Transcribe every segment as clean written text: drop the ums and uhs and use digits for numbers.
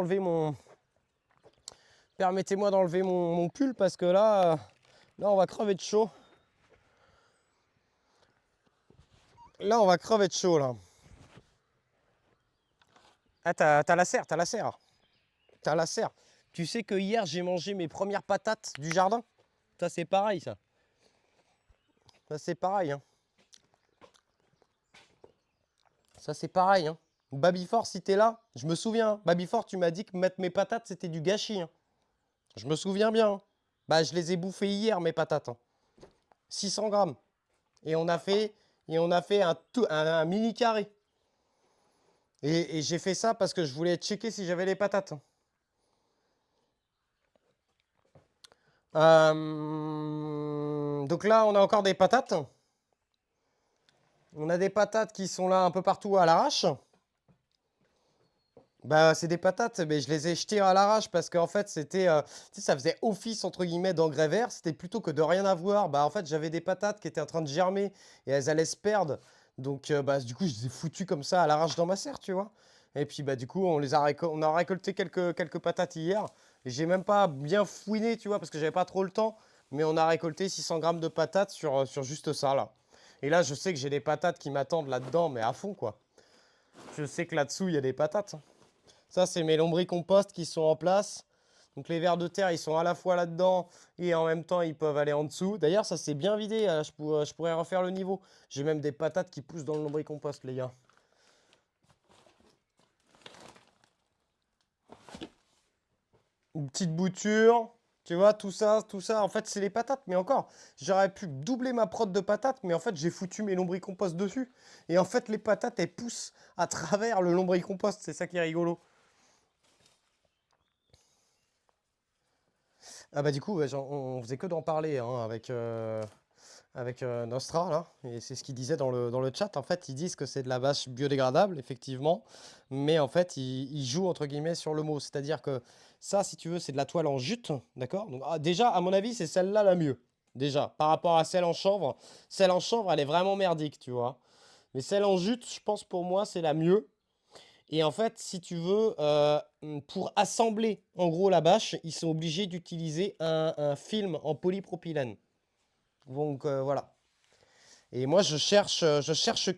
d'enlever mon... Permettez-moi d'enlever mon pull parce que là, là, on va crever de chaud. Là, on va crever de chaud, là. Ah, t'as la serre, t'as la serre. T'as la serre. Tu sais que hier, j'ai mangé mes premières patates du jardin. Ça, c'est pareil, ça. Ça, c'est pareil, hein. Ça, c'est pareil, hein. Babyfort, si t'es là, je me souviens. Hein. Babyfort, tu m'as dit que mettre mes patates, c'était du gâchis. Hein. Je me souviens bien. Hein. Bah, je les ai bouffées hier, mes patates. Hein. 600 grammes. Et on a fait un mini carré. Et j'ai fait ça parce que je voulais checker si j'avais les patates. Hein. Donc là, on a encore des patates. On a des patates qui sont là un peu partout à l'arrache. Bah, c'est des patates, mais je les ai jetées à l'arrache parce qu'en fait, c'était, tu sais, ça faisait office entre guillemets d'engrais vert. C'était plutôt que de rien avoir. Bah, en fait, j'avais des patates qui étaient en train de germer et elles allaient se perdre. Donc, bah, du coup, je les ai foutues comme ça à l'arrache dans ma serre, tu vois. Et puis, bah, du coup, on a récolté quelques patates hier. J'ai même pas bien fouiné, tu vois, parce que j'avais pas trop le temps. Mais on a récolté 600 grammes de patates sur juste ça, là. Et là, je sais que j'ai des patates qui m'attendent là-dedans, mais à fond, quoi. Je sais que là-dessous, il y a des patates. Hein. Ça, c'est mes lombricompost qui sont en place. Donc les vers de terre, ils sont à la fois là-dedans et en même temps, ils peuvent aller en dessous. D'ailleurs, ça c'est bien vidé. Je pourrais refaire le niveau. J'ai même des patates qui poussent dans le lombricompost, les gars. Une petite bouture. Tu vois, tout ça, en fait, c'est les patates. Mais encore, j'aurais pu doubler ma prod de patates, mais en fait, j'ai foutu mes lombricompost dessus. Et en fait, les patates, elles poussent à travers le lombricompost. C'est ça qui est rigolo. Ah bah du coup, ouais, on faisait que d'en parler hein, avec Nostra, là, et c'est ce qu'ils disaient dans le chat. En fait, ils disent que c'est de la bâche biodégradable, effectivement, mais en fait, ils jouent entre guillemets sur le mot. C'est-à-dire que ça, si tu veux, c'est de la toile en jute, d'accord? Donc, déjà, à mon avis, c'est celle-là la mieux. Déjà, par rapport à celle en chanvre, elle est vraiment merdique, tu vois. Mais celle en jute, je pense pour moi, c'est la mieux. Et en fait, si tu veux, pour assembler en gros la bâche, ils sont obligés d'utiliser un film en polypropylène. Donc voilà. Et moi, je cherche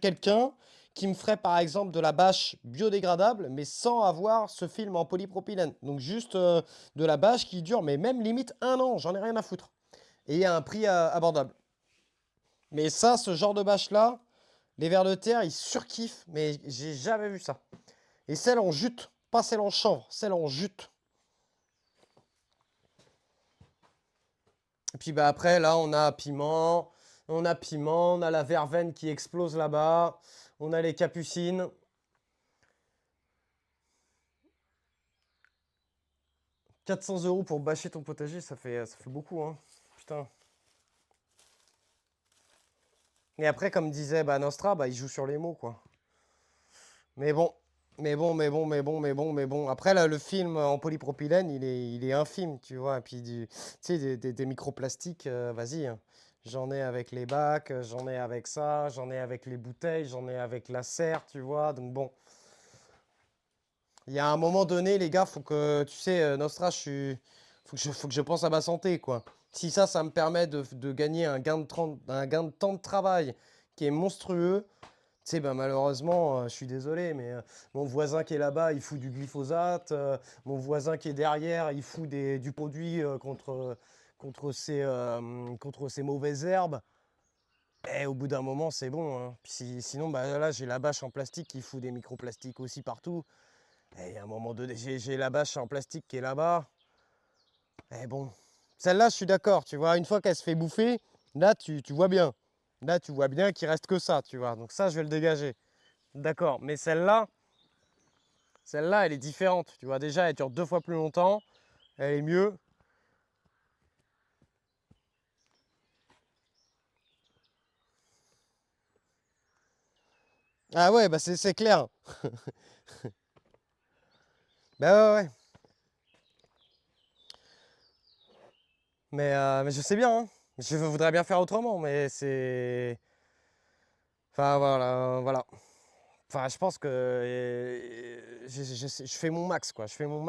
quelqu'un qui me ferait par exemple de la bâche biodégradable, mais sans avoir ce film en polypropylène. Donc juste de la bâche qui dure, mais même limite 1 an, j'en ai rien à foutre. Et à un prix abordable. Mais ça, ce genre de bâche-là, les vers de terre, ils surkiffent, mais j'ai jamais vu ça. Et celle en jute, pas celle en chanvre, celle en jute. Et puis bah après, là, on a la verveine qui explose là-bas, on a les capucines. 400 € pour bâcher ton potager, ça fait beaucoup, hein. Putain. Et après, comme disait bah, Nostra, bah, il joue sur les mots, quoi. Mais bon, mais bon. Après, là, le film en polypropylène, il est infime, tu vois. Et puis, tu sais, des microplastiques, vas-y. Hein. J'en ai avec les bacs, j'en ai avec ça, j'en ai avec les bouteilles, j'en ai avec la serre, tu vois. Donc bon, il y a un moment donné, les gars, faut que, tu sais, Nostra, faut que je pense à ma santé, quoi. Si ça me permet de gagner un gain de temps de travail qui est monstrueux, tu sais, ben, malheureusement, je suis désolé, mais mon voisin qui est là-bas, il fout du glyphosate. Mon voisin qui est derrière, il fout du produit contre ces mauvaises herbes. Et au bout d'un moment, c'est bon. Hein. Puis sinon, bah, là, j'ai la bâche en plastique qui fout des microplastiques aussi partout. Et à un moment donné, j'ai la bâche en plastique qui est là-bas. Et bon, celle-là, je suis d'accord. Tu vois, une fois qu'elle se fait bouffer, là, tu vois bien. Là, tu vois bien qu'il reste que ça, tu vois. Donc ça, je vais le dégager. D'accord, mais celle-là, elle est différente. Tu vois, déjà, elle dure 2 fois plus longtemps. Elle est mieux. Ah ouais, bah c'est clair. Bah ouais, ouais. Mais je sais bien. Hein. Je voudrais bien faire autrement, mais c'est... Enfin, voilà, voilà. Enfin, je pense que je fais mon max, quoi. Je fais mon max.